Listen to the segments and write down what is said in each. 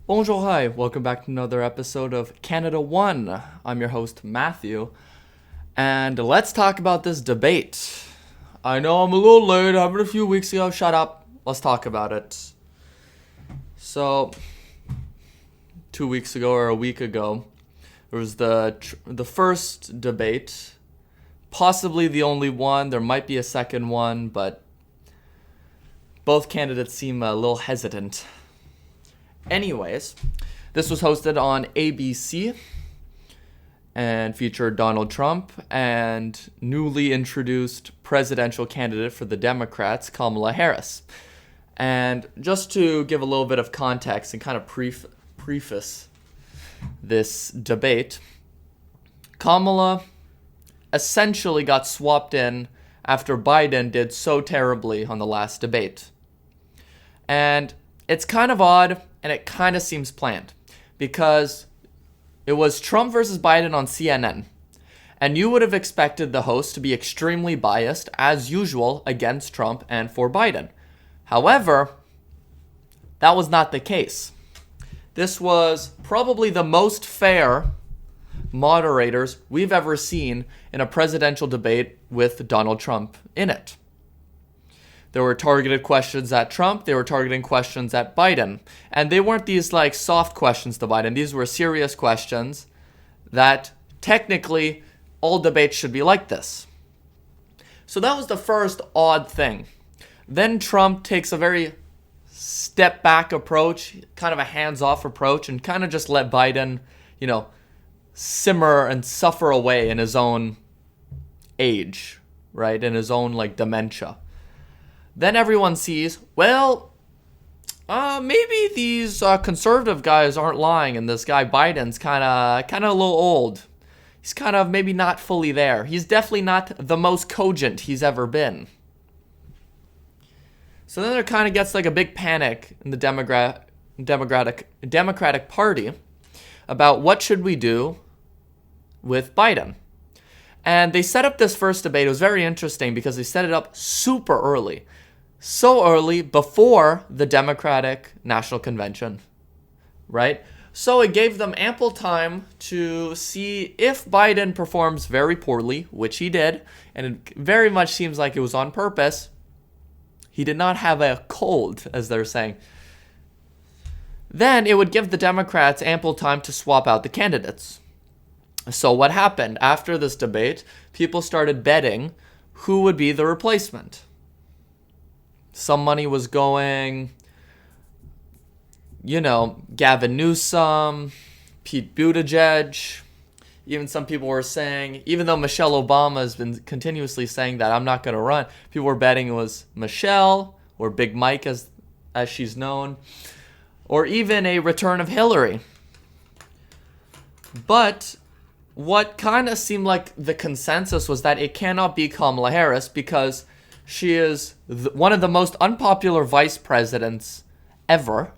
Bonjour, hi. Welcome back to another episode of CanadaOne. I'm your host, Matthew. And let's talk about this debate. I know I'm a little late. I happened a few weeks ago. Shut up. Let's talk about it. So, 2 weeks ago or a week ago, there was the first debate. Possibly the only one. There might be a second one, but both candidates seem a little hesitant. Anyways, this was hosted on ABC and featured Donald Trump and newly introduced presidential candidate for the Democrats, Kamala Harris. And just to give a little bit of context and kind of preface this debate, Kamala essentially got swapped in after Biden did so terribly on the last debate. And it's kind of odd, and it kind of seems planned, because it was Trump versus Biden on CNN. And you would have expected the host to be extremely biased, as usual, against Trump and for Biden. However, that was not the case. This was probably the most fair moderators we've ever seen in a presidential debate with Donald Trump in it. There were targeted questions at Trump. They were targeting questions at Biden. And they weren't these like soft questions to Biden. These were serious questions that technically all debates should be like this. So that was the first odd thing. Then Trump takes a very step back approach, kind of a hands-off approach, and kind of just let Biden, simmer and suffer away in his own age, right? In his own dementia. Then everyone sees, maybe these conservative guys aren't lying, and this guy Biden's kind of a little old. He's kind of maybe not fully there. He's definitely not the most cogent he's ever been. So then there kind of gets a big panic in the Democratic Party about what should we do with Biden. And they set up this first debate. It was very interesting because they set it up super early. So early before the Democratic National Convention, right? So it gave them ample time to see if Biden performs very poorly, which he did, and it very much seems like it was on purpose. He did not have a cold, as they're saying. Then it would give the Democrats ample time to swap out the candidates. So what happened? After this debate, people started betting who would be the replacement. Some money was going, Gavin Newsom, Pete Buttigieg. Even some people were saying, even though Michelle Obama has been continuously saying that I'm not going to run, people were betting it was Michelle or Big Mike as she's known, or even a return of Hillary. But what kind of seemed like the consensus was that it cannot be Kamala Harris because she is one of the most unpopular vice presidents ever.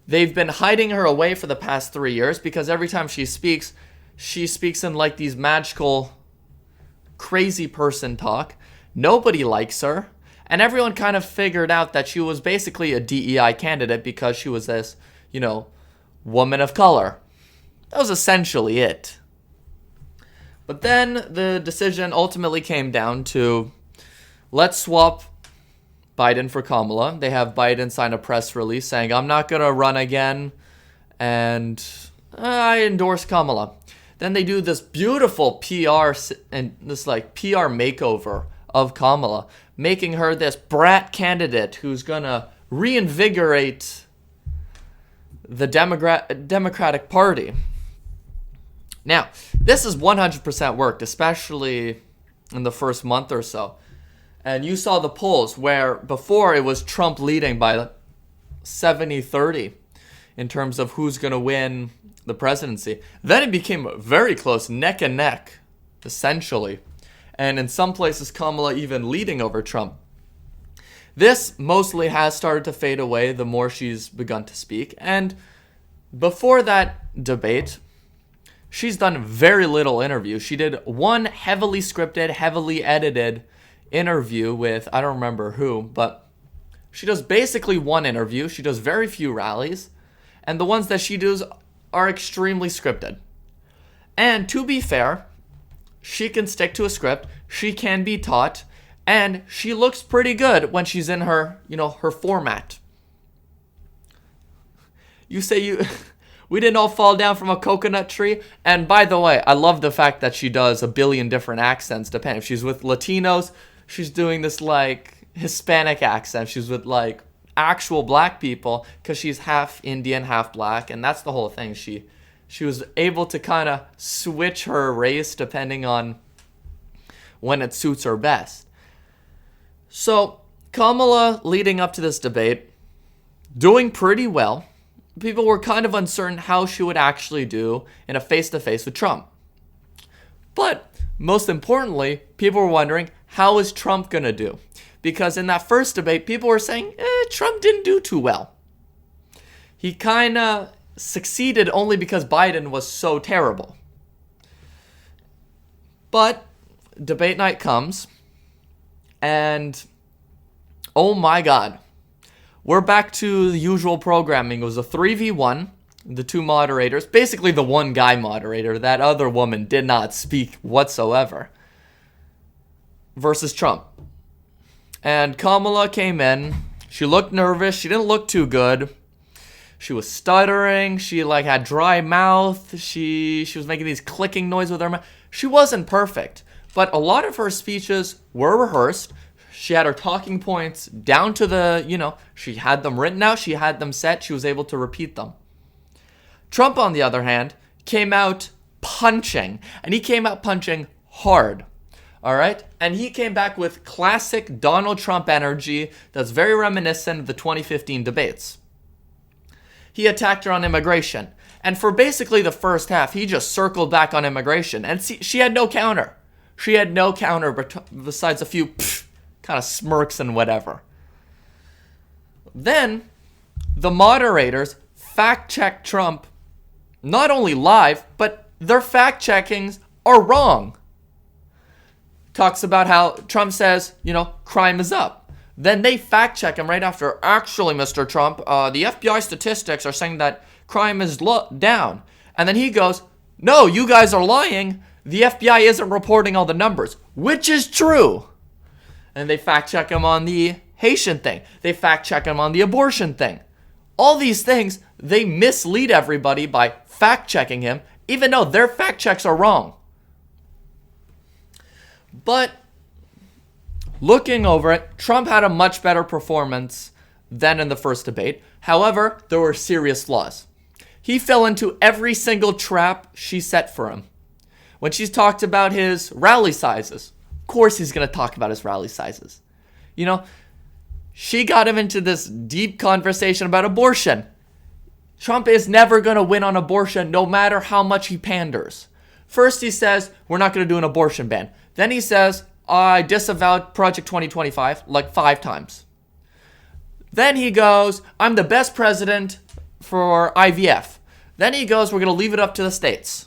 They've been hiding her away for the past 3 years because every time she speaks in these magical, crazy person talk. Nobody likes her. And everyone kind of figured out that she was basically a DEI candidate because she was this, woman of color. That was essentially it. But then the decision ultimately came down to, let's swap Biden for Kamala. They have Biden sign a press release saying, I'm not going to run again, and I endorse Kamala. Then they do this beautiful PR and this PR makeover of Kamala, making her this brat candidate who's going to reinvigorate the Democratic Party. Now, this is 100% worked, especially in the first month or so. And you saw the polls where before it was Trump leading by 70-30 in terms of who's going to win the presidency. Then it became very close, neck and neck, essentially. And in some places, Kamala even leading over Trump. This mostly has started to fade away the more she's begun to speak. And before that debate, she's done very little interview. She did one heavily scripted, heavily edited interview with, I don't remember who, but she does basically one interview. She does very few rallies. And the ones that she does are extremely scripted. And to be fair, she can stick to a script. She can be taught. And she looks pretty good when she's in her, her format. You say we didn't all fall down from a coconut tree. And by the way, I love the fact that she does a billion different accents depending. If she's with Latinos, she's doing this like Hispanic accent. She's with like actual black people because she's half Indian, half black. And that's the whole thing. She was able to kind of switch her race depending on when it suits her best. So Kamala, leading up to this debate, doing pretty well. People were kind of uncertain how she would actually do in a face-to-face with Trump. But most importantly, people were wondering, how is Trump going to do? Because in that first debate, people were saying, Trump didn't do too well. He kind of succeeded only because Biden was so terrible. But debate night comes, and oh my God. We're back to the usual programming. It was a 3v1, the two moderators, basically the one guy moderator, that other woman did not speak whatsoever, versus Trump. And Kamala came in. She looked nervous. She didn't look too good. She was stuttering. She had dry mouth. She was making these clicking noises with her mouth. She wasn't perfect, but a lot of her speeches were rehearsed. She had her talking points down to the, she had them written out. She had them set. She was able to repeat them. Trump, on the other hand, came out punching. And he came out punching hard. All right? And he came back with classic Donald Trump energy that's very reminiscent of the 2015 debates. He attacked her on immigration. And for basically the first half, he just circled back on immigration. And she had no counter. She had no counter besides a few kind of smirks and whatever. Then the moderators fact-checked Trump, not only live, but their fact-checkings are wrong. Talks about how Trump says, crime is up. Then they fact-check him right after. Actually, Mr. Trump, the FBI statistics are saying that crime is down. And then he goes, no, you guys are lying. The FBI isn't reporting all the numbers, which is true. And they fact-check him on the Haitian thing. They fact-check him on the abortion thing. All these things, they mislead everybody by fact-checking him, even though their fact-checks are wrong. But looking over it, Trump had a much better performance than in the first debate. However, there were serious flaws. He fell into every single trap she set for him. When she's talked about his rally sizes, of course he's going to talk about his rally sizes. She got him into this deep conversation about abortion. Trump is never going to win on abortion no matter how much he panders. First he says, we're not going to do an abortion ban. Then he says, I disavowed Project 2025 like 5 times. Then he goes, I'm the best president for IVF. Then he goes, we're going to leave it up to the states.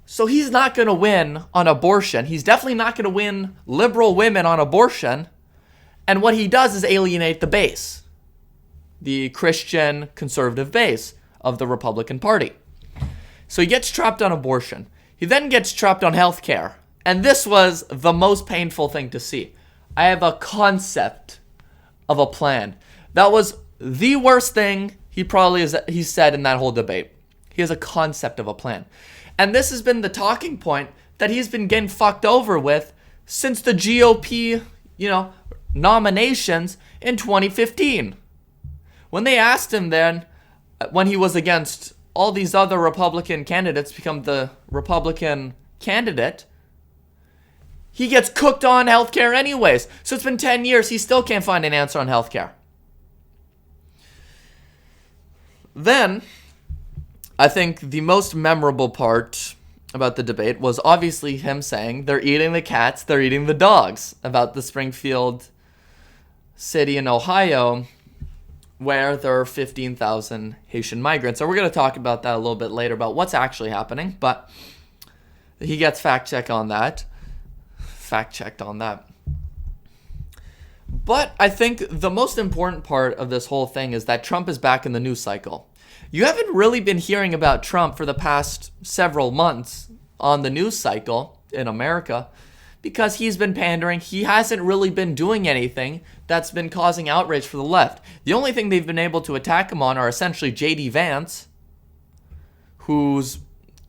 So he's not going to win on abortion. He's definitely not going to win liberal women on abortion. And what he does is alienate the base, the Christian conservative base of the Republican Party. So he gets trapped on abortion. He then gets trapped on healthcare. And this was the most painful thing to see. I have a concept of a plan. That was the worst thing he said in that whole debate. He has a concept of a plan. And this has been the talking point that he's been getting fucked over with since the GOP, nominations in 2015. When they asked him then, when he was against all these other Republican candidates, become the Republican candidate, he gets cooked on healthcare anyways. So it's been 10 years, he still can't find an answer on healthcare. Then, I think the most memorable part about the debate was obviously him saying, they're eating the cats, they're eating the dogs, about the Springfield city in Ohio, where there are 15,000 Haitian migrants. So we're going to talk about that a little bit later, about what's actually happening, but he gets fact-checked on that. But I think the most important part of this whole thing is that Trump is back in the news cycle. You haven't really been hearing about Trump for the past several months on the news cycle in America because he's been pandering. He hasn't really been doing anything that's been causing outrage for the left. The only thing they've been able to attack him on are essentially J.D. Vance, who's,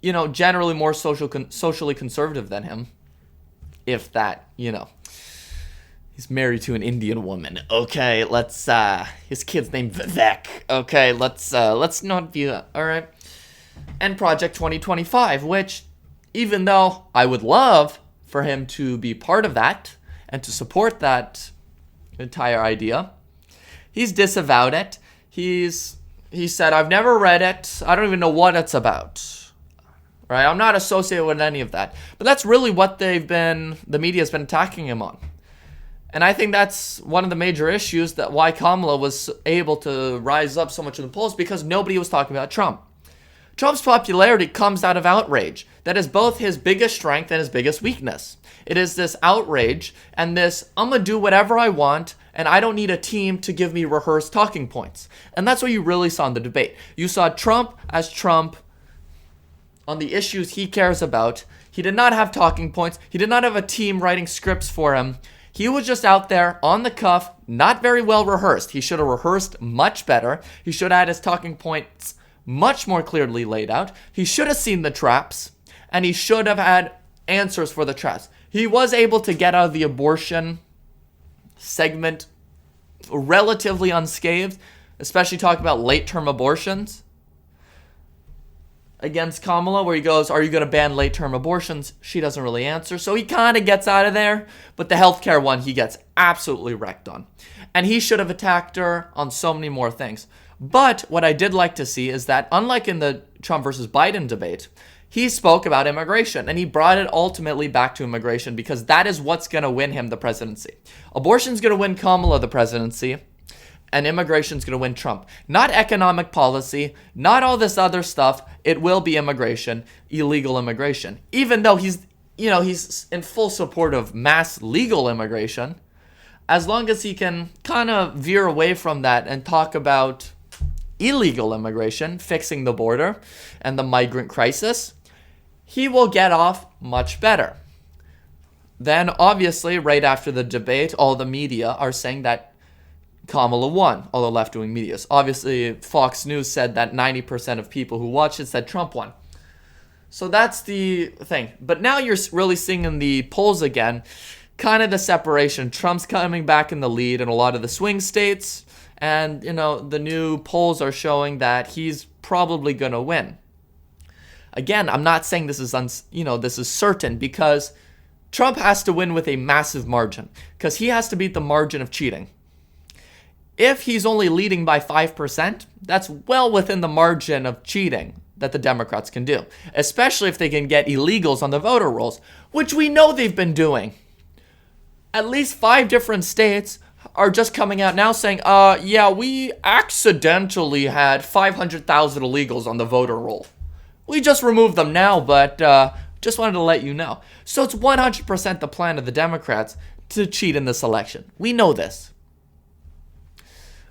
generally more socially conservative than him. If that, He's married to an Indian woman. Okay, his kid's named Vivek. Okay, let's not view that. All right. And Project 2025, which, even though I would love for him to be part of that and to support that entire idea, he's disavowed it. He said, I've never read it. I don't even know what it's about. Right? I'm not associated with any of that. But that's really what the media's been attacking him on. And I think that's one of the major issues that why Kamala was able to rise up so much in the polls, because nobody was talking about Trump. Trump's popularity comes out of outrage. That is both his biggest strength and his biggest weakness. It is this outrage and this, I'm going to do whatever I want, and I don't need a team to give me rehearsed talking points. And that's what you really saw in the debate. You saw Trump as Trump on the issues he cares about. He did not have talking points. He did not have a team writing scripts for him. He was just out there on the cuff, not very well rehearsed. He should have rehearsed much better. He should have had his talking points much more clearly laid out. He should have seen the traps, and he should have had answers for the traps. He was able to get out of the abortion segment relatively unscathed, especially talking about late-term abortions against Kamala, where he goes, are you going to ban late-term abortions? She doesn't really answer, so he kind of gets out of there. But the healthcare one, he gets absolutely wrecked on. And he should have attacked her on so many more things. But what I did like to see is that, unlike in the Trump versus Biden debate, he spoke about immigration, and he brought it ultimately back to immigration, because that is what's going to win him the presidency. Abortion's going to win Kamala the presidency, and immigration's going to win Trump. Not economic policy, not all this other stuff. It will be immigration, illegal immigration. Even though he's in full support of mass legal immigration, as long as he can kind of veer away from that and talk about illegal immigration, fixing the border and the migrant crisis, he will get off much better. Then, obviously, right after the debate, all the media are saying that Kamala won, all the left-wing medias. Obviously, Fox News said that 90% of people who watched it said Trump won. So that's the thing. But now you're really seeing in the polls again, kind of the separation. Trump's coming back in the lead in a lot of the swing states. And, the new polls are showing that he's probably going to win. Again, I'm not saying this is this is certain, because Trump has to win with a massive margin, because he has to beat the margin of cheating. If he's only leading by 5%, that's well within the margin of cheating that the Democrats can do, especially if they can get illegals on the voter rolls, which we know they've been doing. At least 5 different states are just coming out now saying, we accidentally had 500,000 illegals on the voter roll. We just removed them now, but just wanted to let you know. So it's 100% the plan of the Democrats to cheat in this election. We know this.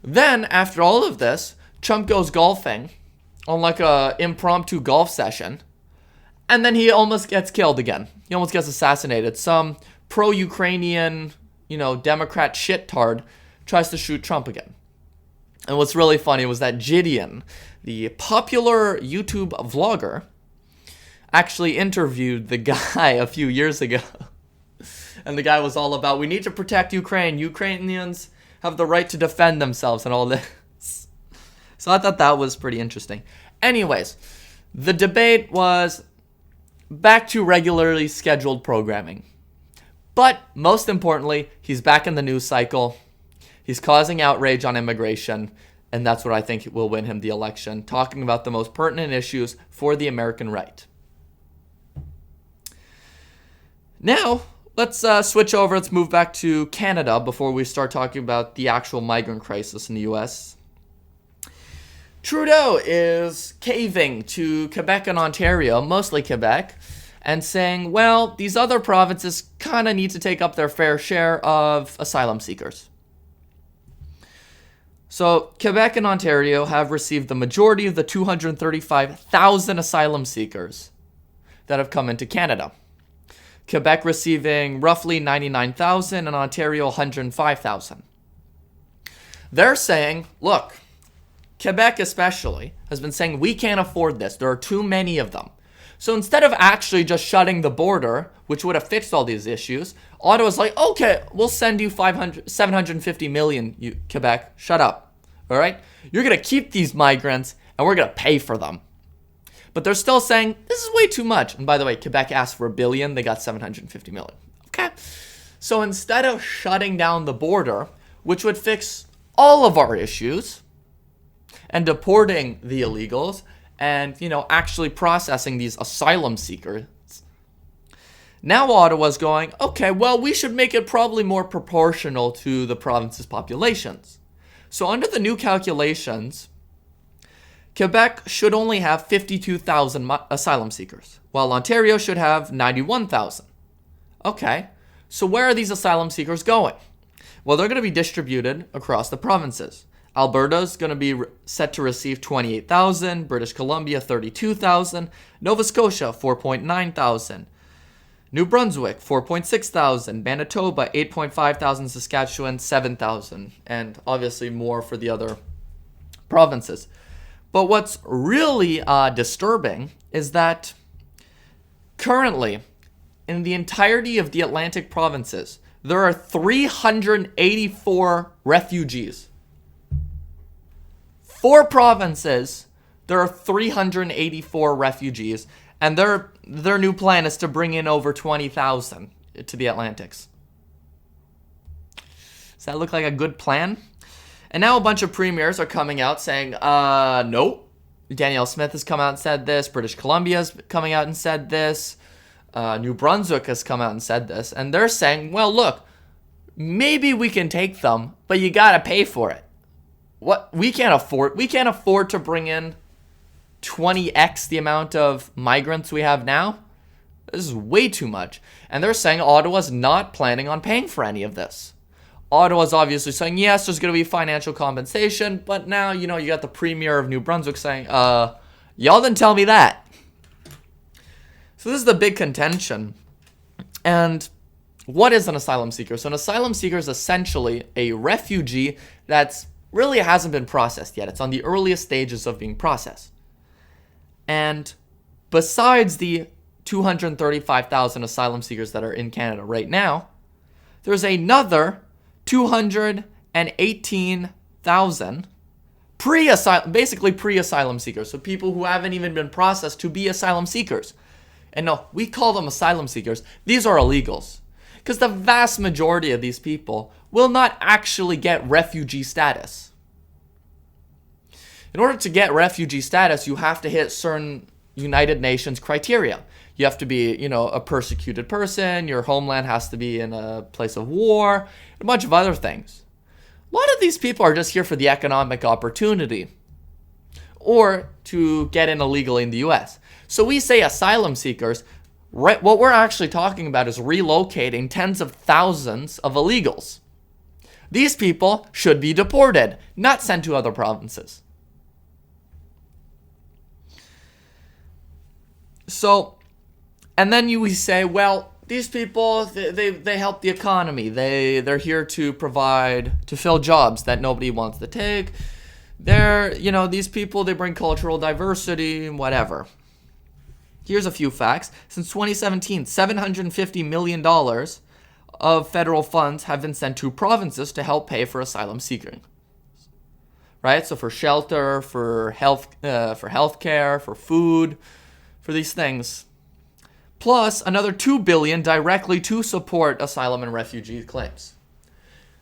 Then, after all of this, Trump goes golfing on like a impromptu golf session, and then he almost gets killed again. He almost gets assassinated. Some pro-Ukrainian, Democrat shittard tries to shoot Trump again. And what's really funny was that Gideon, the popular YouTube vlogger, actually interviewed the guy a few years ago. And the guy was all about, we need to protect Ukraine. Ukrainians have the right to defend themselves and all this. So I thought that was pretty interesting. Anyways, the debate was back to regularly scheduled programming. But most importantly, he's back in the news cycle. He's causing outrage on immigration, and that's what I think will win him the election, talking about the most pertinent issues for the American right. Now, let's switch over. Let's move back to Canada before we start talking about the actual migrant crisis in the U.S. Trudeau is caving to Quebec and Ontario, mostly Quebec, and saying, well, these other provinces kind of need to take up their fair share of asylum seekers. So Quebec and Ontario have received the majority of the 235,000 asylum seekers that have come into Canada. Quebec receiving roughly 99,000 and Ontario 105,000. They're saying, look, Quebec especially has been saying we can't afford this. There are too many of them. So instead of actually just shutting the border, which would have fixed all these issues, Ottawa's like, okay, we'll send you 750 million, you Quebec, shut up. All right? You're going to keep these migrants and we're going to pay for them. But they're still saying, this is way too much. And by the way, Quebec asked for $1 billion, they got 750 million. Okay? So instead of shutting down the border, which would fix all of our issues, and deporting the illegals, and, actually processing these asylum seekers, now Ottawa's going, okay, well, we should make it probably more proportional to the province's populations. So under the new calculations, Quebec should only have 52,000 asylum seekers, while Ontario should have 91,000. Okay, so where are these asylum seekers going? Well, they're going to be distributed across the provinces. Alberta's going to be set to receive 28,000, British Columbia 32,000, Nova Scotia 4.9 thousand, New Brunswick 4.6 thousand, Manitoba 8.5 thousand, Saskatchewan 7,000, and obviously more for the other provinces. But what's really disturbing is that currently, in the entirety of the Atlantic provinces, there are 384 refugees. 4 provinces, there are 384 refugees, and their new plan is to bring in over 20,000 to the Atlantics. Does that look like a good plan? And now a bunch of premiers are coming out saying, no. Danielle Smith has come out and said this. British Columbia's coming out and said this. New Brunswick has come out and said this. And they're saying, well, look, maybe we can take them, but you got to pay for it. What we can't afford to bring in 20x the amount of migrants we have now. This is way too much. And they're saying Ottawa's not planning on paying for any of this. Ottawa's obviously saying, yes, there's going to be financial compensation, but now, you got the premier of New Brunswick saying, y'all didn't tell me that. So this is the big contention. And what is an asylum seeker? So an asylum seeker is essentially a refugee that's really hasn't been processed yet. It's on the earliest stages of being processed. And besides the 235,000 asylum seekers that are in Canada right now, there's another 218,000 pre-asylum seekers. So people who haven't even been processed to be asylum seekers. And no, we call them asylum seekers. These are illegals. Because the vast majority of these people will not actually get refugee status. In order to get refugee status, you have to hit certain United Nations criteria. You have to be, a persecuted person. Your homeland has to be in a place of war. A bunch of other things. A lot of these people are just here for the economic opportunity. Or to get in illegally in the U.S. So we say asylum seekers. What we're actually talking about is relocating tens of thousands of illegals. These people should be deported, not sent to other provinces. So, and then we say, well, these people, they help the economy. They're here to fill jobs that nobody wants to take. These people, they bring cultural diversity, whatever. Here's a few facts. Since 2017, $750 million of federal funds have been sent to provinces to help pay for asylum seeking. Right? So for shelter, for healthcare, for food, for these things. Plus another $2 billion directly to support asylum and refugee claims.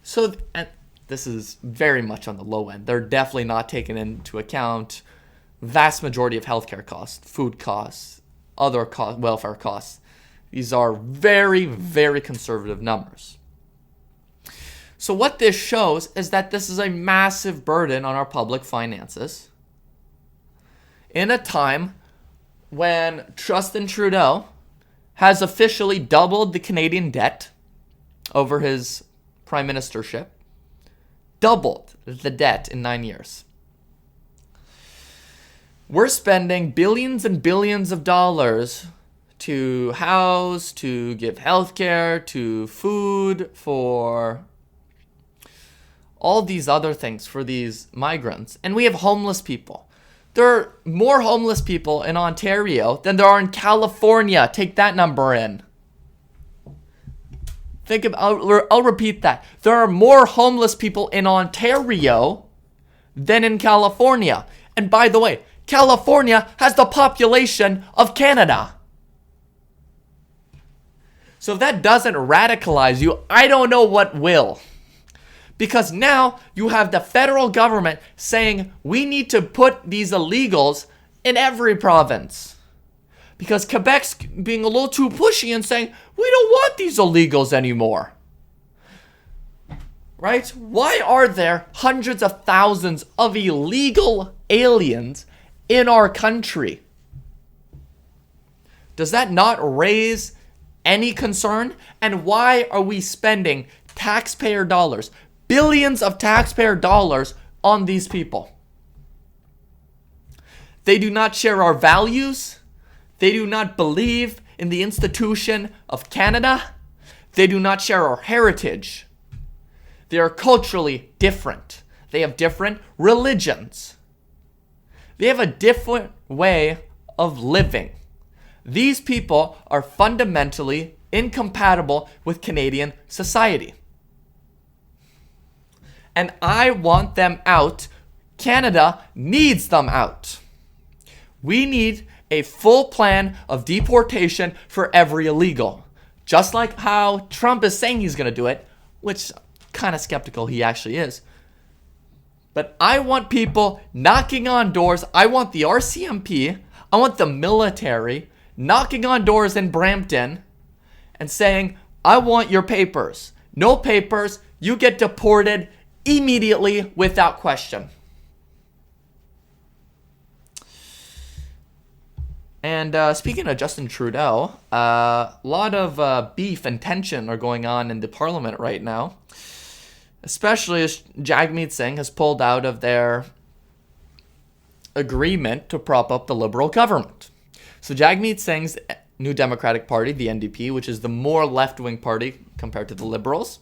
So and this is very much on the low end. They're definitely not taking into account vast majority of healthcare costs, food costs, other welfare costs. These are very, very conservative numbers. So what this shows is that this is a massive burden on our public finances in a time when Justin Trudeau has officially doubled the Canadian debt over his prime ministership. doubled the debt in 9 years. We're spending billions and billions of dollars to house, to give healthcare, to food, for all these other things for these migrants. And we have homeless people. There are more homeless people in Ontario than there are in California. Take that number in. I'll repeat that. There are more homeless people in Ontario than in California. And by the way, California has the population of Canada. So if that doesn't radicalize you, I don't know what will. Because now you have the federal government saying we need to put these illegals in every province. Because Quebec's being a little too pushy and saying we don't want these illegals anymore. Right? Why are there hundreds of thousands of illegal aliens in our country? Does that not raise any concern? And why are we spending taxpayer dollars, billions of taxpayer dollars on these people? They do not share our values. They do not believe in the institution of Canada. They do not share our heritage. They are culturally different. They have different religions. They have a different way of living. These people are fundamentally incompatible with Canadian society. And I want them out. Canada needs them out. We need a full plan of deportation for every illegal. Just like how Trump is saying he's going to do it, which kind of skeptical he actually is. But I want people knocking on doors. I want the RCMP, I want the military knocking on doors in Brampton and saying, I want your papers. No papers, you get deported immediately without question. And speaking of Justin Trudeau, a lot of beef and tension are going on in the parliament right now, especially as Jagmeet Singh has pulled out of their agreement to prop up the Liberal government. So Jagmeet Singh's New Democratic Party, the NDP, which is the more left-wing party compared to the Liberals,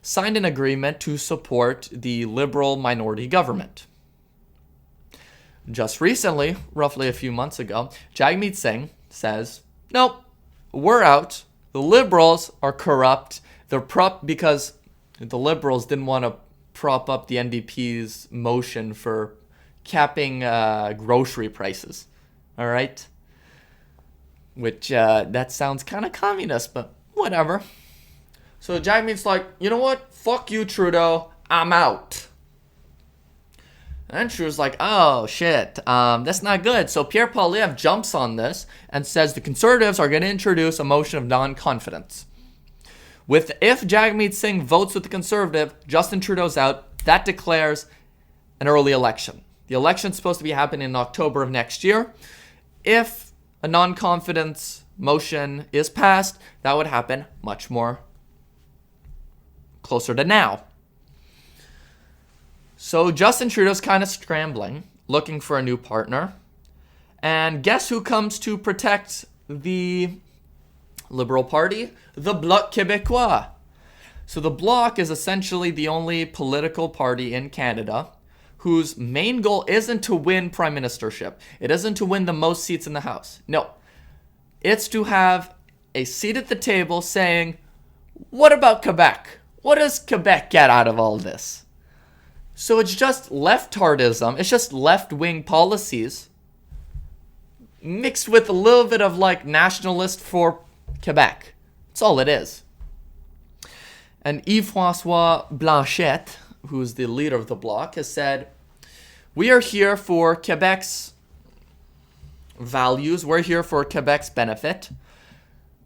signed an agreement to support the Liberal minority government. Just recently, roughly a few months ago, Jagmeet Singh says, nope, we're out. The Liberals are corrupt. They're because the Liberals didn't want to prop up the NDP's motion for capping grocery prices. All right? Which, that sounds kind of communist, but whatever. So Jagmeet's like, you know what? Fuck you, Trudeau. I'm out. And Trudeau's like, oh, shit, that's not good. So Pierre Poilievre jumps on this and says the Conservatives are going to introduce a motion of non-confidence. If Jagmeet Singh votes with the Conservative, Justin Trudeau's out, that declares an early election. The election's supposed to be happening in October of next year. If a non-confidence motion is passed, that would happen much more closer to now. So Justin Trudeau's kind of scrambling, looking for a new partner. And guess who comes to protect the Liberal Party? The Bloc Québécois. So the Bloc is essentially the only political party in Canada whose main goal isn't to win prime ministership. It isn't to win the most seats in the House. No. It's to have a seat at the table saying, what about Quebec? What does Quebec get out of all this? So it's just leftardism. It's just left-wing policies mixed with a little bit of like nationalist for Quebec. That's all it is. And Yves-François Blanchet, who's the leader of the Bloc, has said, we are here for Quebec's values. We're here for Quebec's benefit.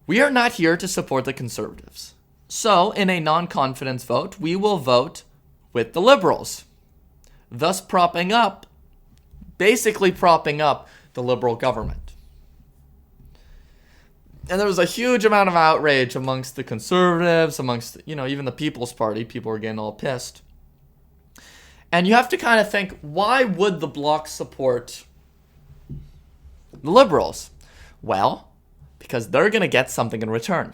We are not here to support the Conservatives. So in a non-confidence vote, we will vote with the Liberals, thus basically propping up the Liberal government. And there was a huge amount of outrage amongst the Conservatives, amongst, even the People's Party. People were getting all pissed. And you have to kind of think, why would the Bloc support the Liberals? Well, because they're going to get something in return.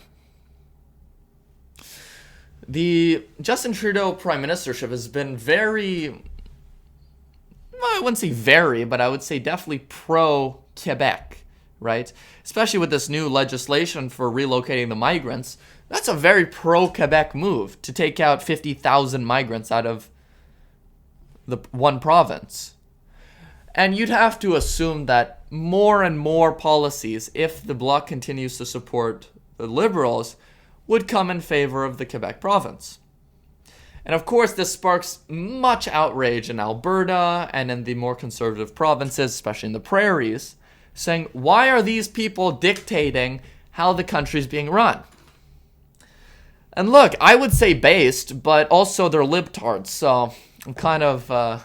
The Justin Trudeau prime ministership has been very, well, I wouldn't say very, but I would say definitely pro-Quebec, right? Especially with this new legislation for relocating the migrants. That's a very pro-Quebec move to take out 50,000 migrants out of the one province. And you'd have to assume that more and more policies, if the Bloc continues to support the Liberals, would come in favor of the Quebec province. And of course, this sparks much outrage in Alberta and in the more conservative provinces, especially in the prairies, saying, why are these people dictating how the country's being run? And look, I would say based, but also they're libtards, so I'm kind of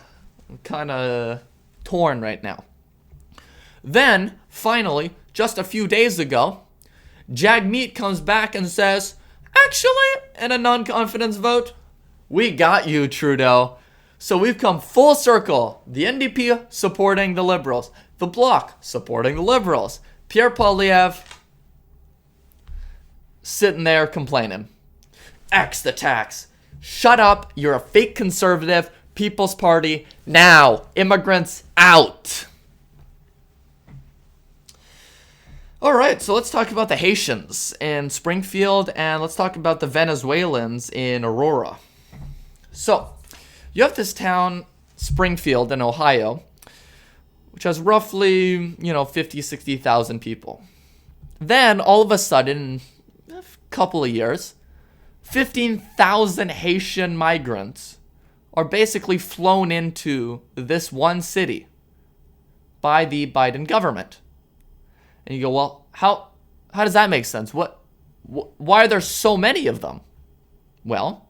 torn right now. Then, finally, just a few days ago, Jagmeet comes back and says, actually, in a non-confidence vote, we got you, Trudeau. So we've come full circle. The NDP supporting the Liberals. The Bloc supporting the Liberals. Pierre Poilievre sitting there complaining. X the tax. Shut up. You're a fake conservative. People's Party. Now. Immigrants out. All right, so let's talk about the Haitians in Springfield, and let's talk about the Venezuelans in Aurora. So, you have this town, Springfield in Ohio, which has roughly, 50, 60,000 people. Then, all of a sudden, in a couple of years, 15,000 Haitian migrants are basically flown into this one city by the Biden government. And you go, well, how does that make sense? Why are there so many of them? Well,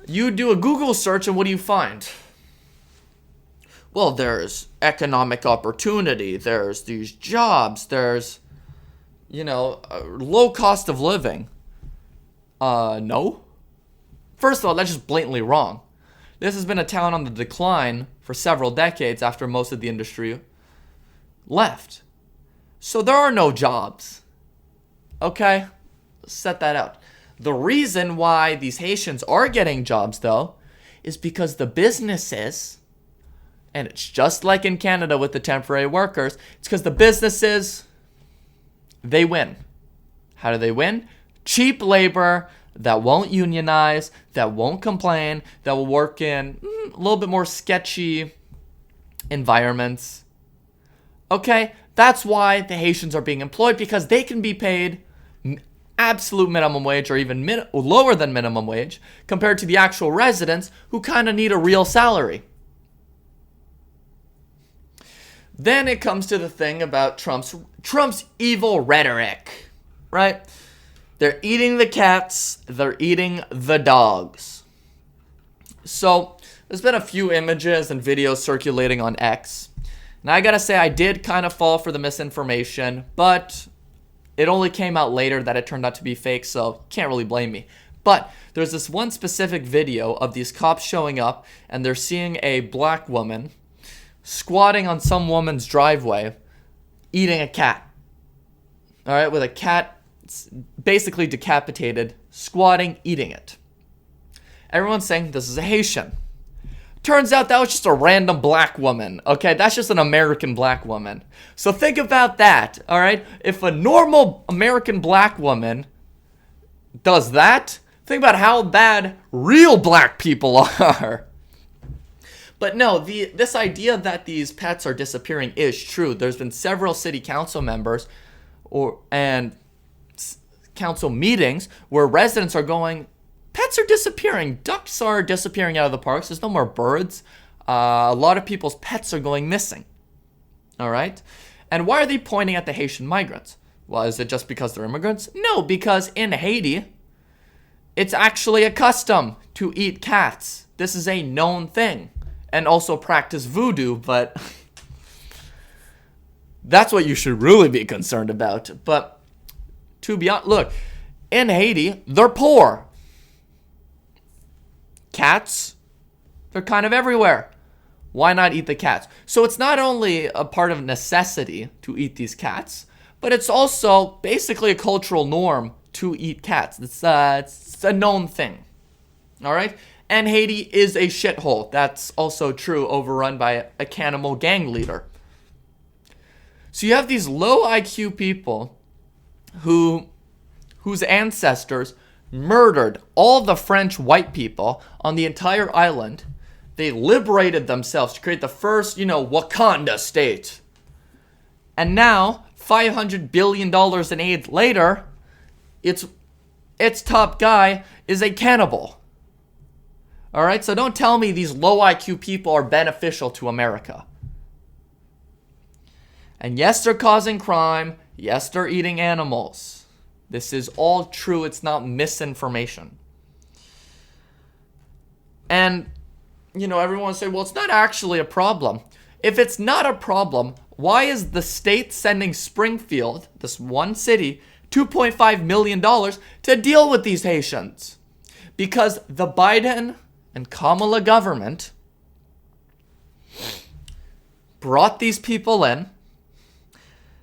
you do a Google search and what do you find? Well, there's economic opportunity. There's these jobs. There's, low cost of living. No. First of all, that's just blatantly wrong. This has been a town on the decline for several decades after most of the industry left. So there are no jobs. Okay? Set that out. The reason why these Haitians are getting jobs, though, is because the businesses, and it's just like in Canada with the temporary workers, it's because the businesses, they win. How do they win? Cheap labor that won't unionize, that won't complain, that will work in a little bit more sketchy environments. Okay? That's why the Haitians are being employed, because they can be paid absolute minimum wage or even lower than minimum wage compared to the actual residents who kind of need a real salary. Then it comes to the thing about Trump's evil rhetoric, right? They're eating the cats, they're eating the dogs. So there's been a few images and videos circulating on X. Now, I gotta say, I did kind of fall for the misinformation, but it only came out later that it turned out to be fake, so can't really blame me. But there's this one specific video of these cops showing up, and they're seeing a black woman squatting on some woman's driveway, eating a cat. All right, with a cat basically decapitated, squatting, eating it. Everyone's saying this is a Haitian. Turns out that was just a random black woman, okay? That's just an American black woman. So think about that, all right? If a normal American black woman does that, think about how bad real black people are. But no, this idea that these pets are disappearing is true. There's been several city council members and council meetings where residents are going, pets are disappearing. Ducks are disappearing out of the parks. There's no more birds. A lot of people's pets are going missing. All right? And why are they pointing at the Haitian migrants? Well, is it just because they're immigrants? No, because in Haiti, it's actually a custom to eat cats. This is a known thing. And also practice voodoo, but that's what you should really be concerned about. But to be honest, look, in Haiti, they're poor. Cats, They're kind of everywhere. Why not eat the cats? So it's not only a part of necessity to eat these cats, but it's also basically a cultural norm to eat cats. It's a known thing. All right? And Haiti is a shithole. That's also true, overrun by a cannibal gang leader. So you have these low IQ people whose ancestors murdered all the French white people on the entire island. They liberated themselves to create the first, Wakanda state. And now, $500 billion in aid later, its top guy is a cannibal. All right, so don't tell me these low IQ people are beneficial to America. And yes, they're causing crime. Yes, they're eating animals. This is all true. It's not misinformation. And, everyone will say, well, it's not actually a problem. If it's not a problem, why is the state sending Springfield, this one city, $2.5 million to deal with these Haitians? Because the Biden and Kamala government brought these people in.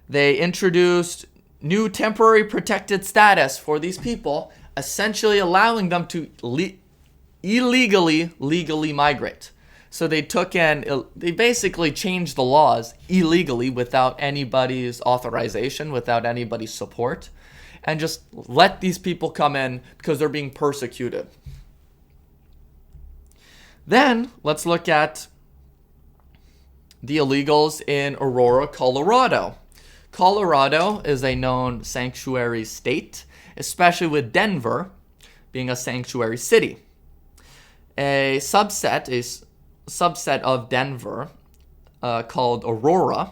They introduced new temporary protected status for these people, essentially allowing them to legally migrate. So they basically changed the laws illegally without anybody's authorization, without anybody's support, and just let these people come in because they're being persecuted. Then let's look at the illegals in Aurora, Colorado. Colorado is a known sanctuary state, especially with Denver being a sanctuary city. A subset of Denver called Aurora.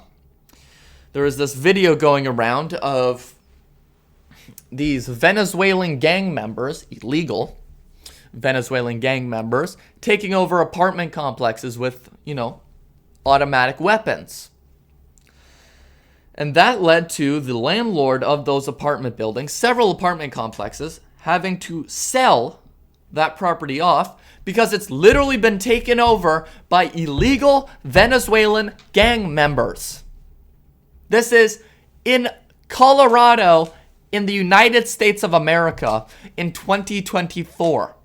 There is this video going around of these Venezuelan gang members, illegal Venezuelan gang members, taking over apartment complexes with, automatic weapons. And that led to the landlord of those apartment buildings, several apartment complexes, having to sell that property off because it's literally been taken over by illegal Venezuelan gang members. This is in Colorado, in the United States of America, in 2024.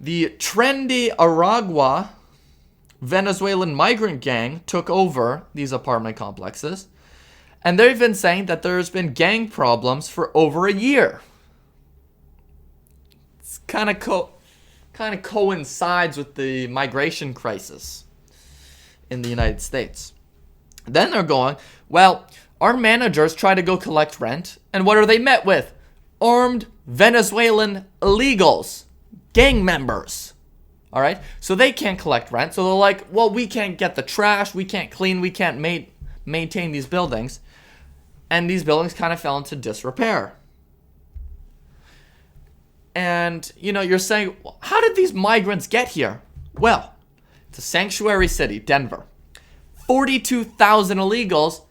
The trendy Aragua Venezuelan migrant gang took over these apartment complexes, and they've been saying that there's been gang problems for over a year. It's kind of coincides with the migration crisis in the United States. Then they're going, well, our managers try to go collect rent, and what are they met with? Armed Venezuelan illegals, gang members. All right, so they can't collect rent. So they're like, well, we can't get the trash, we can't clean, we can't maintain these buildings. And these buildings kind of fell into disrepair. And, you're saying, how did these migrants get here? Well, it's a sanctuary city, Denver. 42,000 illegals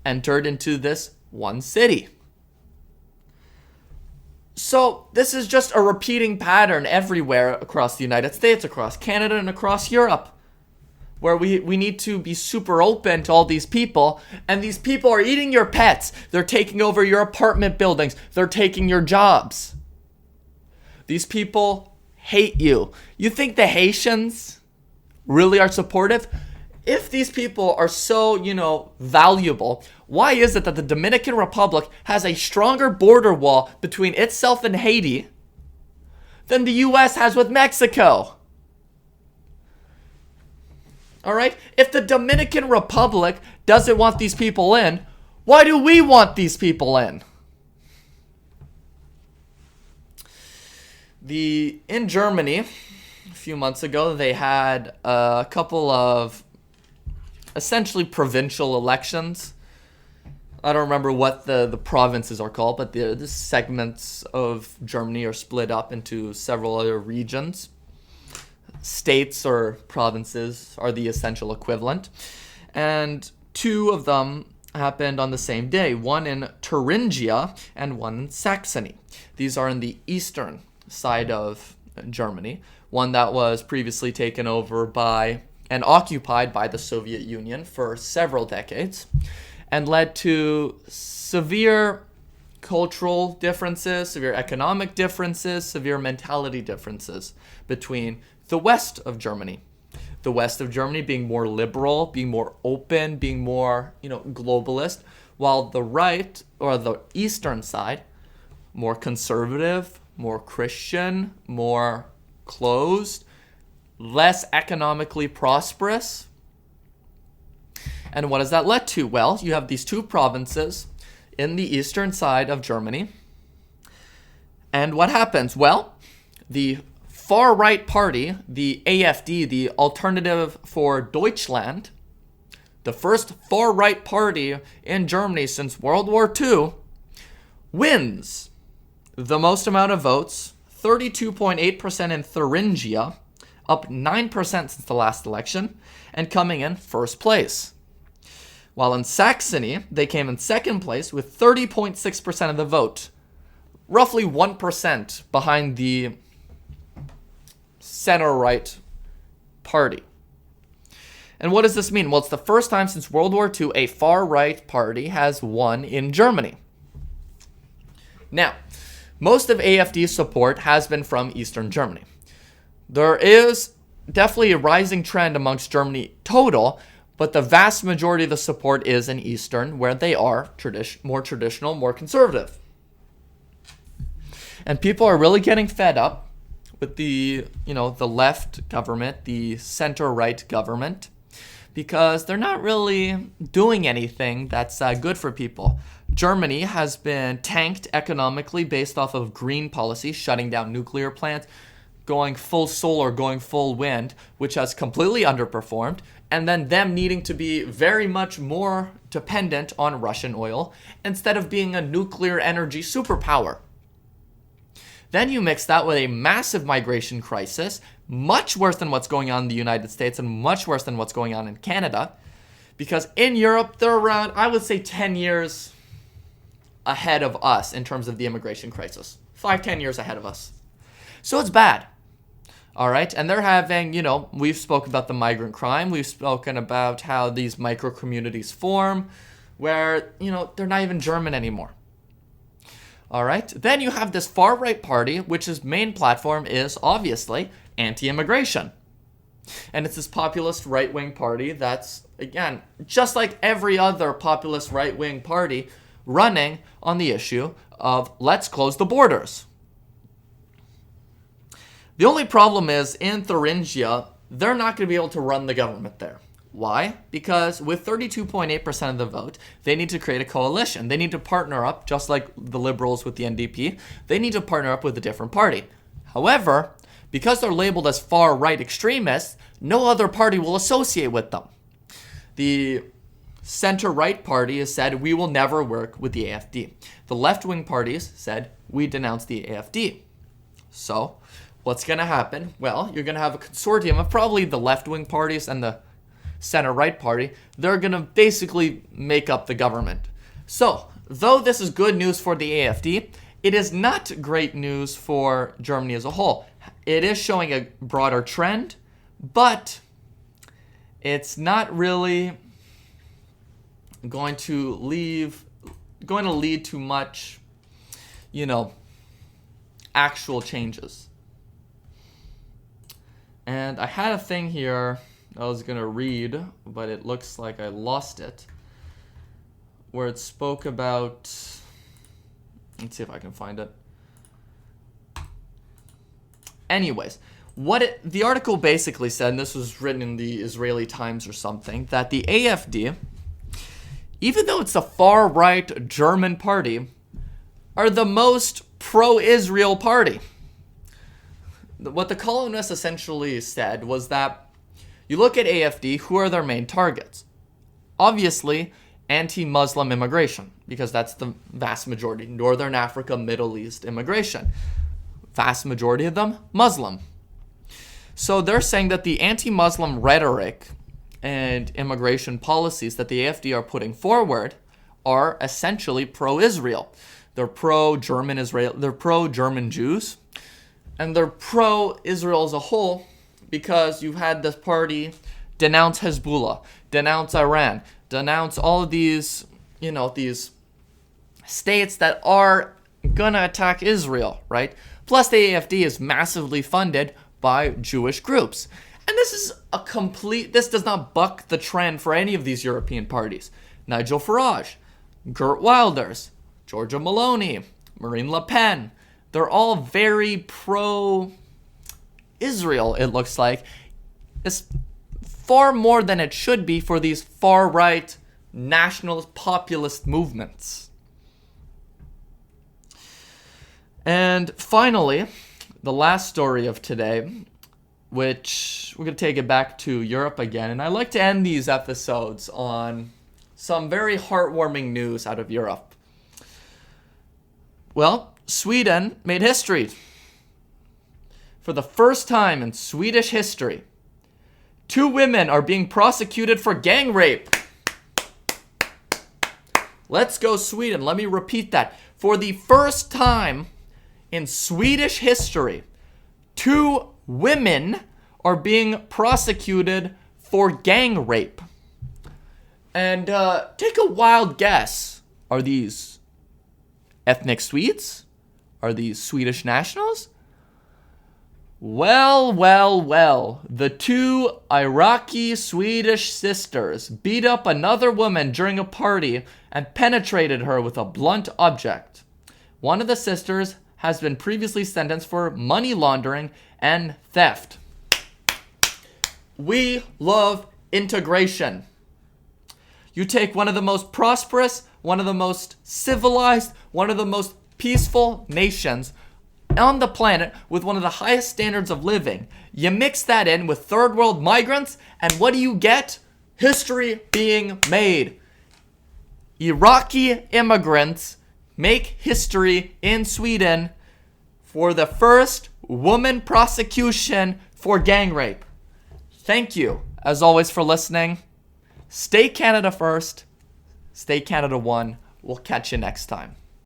entered into this one city. So this is just a repeating pattern everywhere across the United States, across Canada, and across Europe, where we need to be super open to all these people, and these people are eating your pets. They're taking over your apartment buildings. They're taking your jobs. These people hate you. You think the Haitians really are supportive? If these people are so, valuable, why is it that the Dominican Republic has a stronger border wall between itself and Haiti than the U.S. has with Mexico? All right? If the Dominican Republic doesn't want these people in, why do we want these people in? In Germany, a few months ago, they had a couple of essentially provincial elections. I don't remember what the provinces are called, but the segments of Germany are split up into several other regions. States or provinces are the essential equivalent. And two of them happened on the same day, one in Thuringia and one in Saxony. These are in the eastern side of Germany, one that was previously taken over by and occupied by the Soviet Union for several decades, and led to severe cultural differences, severe economic differences, severe mentality differences between the west of Germany. The west of Germany being more liberal, being more open, being more, globalist, while the right, or the eastern side, more conservative, more Christian, more closed, less economically prosperous. And what has that led to? Well, you have these two provinces in the eastern side of Germany. And what happens? Well, the far-right party, the AfD, the Alternative for Deutschland, the first far-right party in Germany since World War II, wins the most amount of votes, 32.8% in Thuringia, up 9% since the last election, and coming in first place. While in Saxony, they came in second place with 30.6% of the vote, roughly 1% behind the center-right party. And what does this mean? Well, it's the first time since World War II a far-right party has won in Germany. Now, most of AfD's support has been from Eastern Germany. There is definitely a rising trend amongst Germany total, but the vast majority of the support is in Eastern, where they are more traditional, more conservative. And people are really getting fed up with the left government, the center-right government, because they're not really doing anything that's good for people. Germany has been tanked economically based off of green policy, shutting down nuclear plants, going full solar, going full wind, which has completely underperformed, and then them needing to be very much more dependent on Russian oil instead of being a nuclear energy superpower. Then you mix that with a massive migration crisis, much worse than what's going on in the United States and much worse than what's going on in Canada, because in Europe, they're around, I would say, 10 years ahead of us in terms of the immigration crisis. 5-10 years ahead of us. So it's bad. All right, and they're having, we've spoken about the migrant crime. We've spoken about how these micro communities form where, they're not even German anymore. All right, then you have this far-right party, which its main platform is obviously anti-immigration. And it's this populist right-wing party that's, again, just like every other populist right-wing party, running on the issue of let's close the borders. The only problem is in Thuringia, they're not going to be able to run the government there. Why? Because with 32.8% of the vote, they need to create a coalition. They need to partner up, just like the Liberals with the NDP. They need to partner up with a different party. However, because they're labeled as far-right extremists, no other party will associate with them. The center-right party has said, we will never work with the AfD. The left-wing parties said, we denounce the AfD. So, what's going to happen? Well, you're going to have a consortium of probably the left-wing parties and the center-right party. They're going to basically make up the government. So, though this is good news for the AfD, it is not great news for Germany as a whole. It is showing a broader trend, but it's not really going to lead to much, actual changes. And I had a thing here I was going to read, but it looks like I lost it, where it spoke about, let's see if I can find it. Anyways, the article basically said, and this was written in the Israeli Times or something, that the AfD, even though it's the far-right German party, are the most pro-Israel party. What the columnist essentially said was that you look at AfD, who are their main targets? Obviously, anti-Muslim immigration, because that's the vast majority. Northern Africa, Middle East immigration. Vast majority of them, Muslim. So they're saying that the anti-Muslim rhetoric and immigration policies that the AfD are putting forward are essentially pro-Israel. They're pro-German Israel. They're pro-German Jews. And they're pro-Israel as a whole because you've had this party denounce Hezbollah, denounce Iran, denounce all of these, these states that are gonna attack Israel, right? Plus, the AfD is massively funded by Jewish groups. And this does not buck the trend for any of these European parties. Nigel Farage, Geert Wilders, Giorgia Meloni, Marine Le Pen, they're all very pro-Israel, it looks like. It's far more than it should be for these far-right nationalist populist movements. And finally, the last story of today, which we're going to take it back to Europe again. And I like to end these episodes on some very heartwarming news out of Europe. Well, Sweden made history. For the first time in Swedish history, 2 women are being prosecuted for gang rape. Let's go, Sweden. Let me repeat that. For the first time in Swedish history, 2 women are being prosecuted for gang rape. And take a wild guess. Are these ethnic Swedes? Are these Swedish nationals? Well. The 2 Iraqi Swedish sisters beat up another woman during a party and penetrated her with a blunt object. One of the sisters has been previously sentenced for money laundering and theft. We love integration. You take one of the most prosperous, one of the most civilized, one of the most peaceful nations on the planet with one of the highest standards of living. You mix that in with third world migrants, and what do you get? History being made. Iraqi immigrants make history in Sweden for the first woman prosecution for gang rape. Thank you, as always, for listening. Stay Canada first. Stay CanadaOne. We'll catch you next time.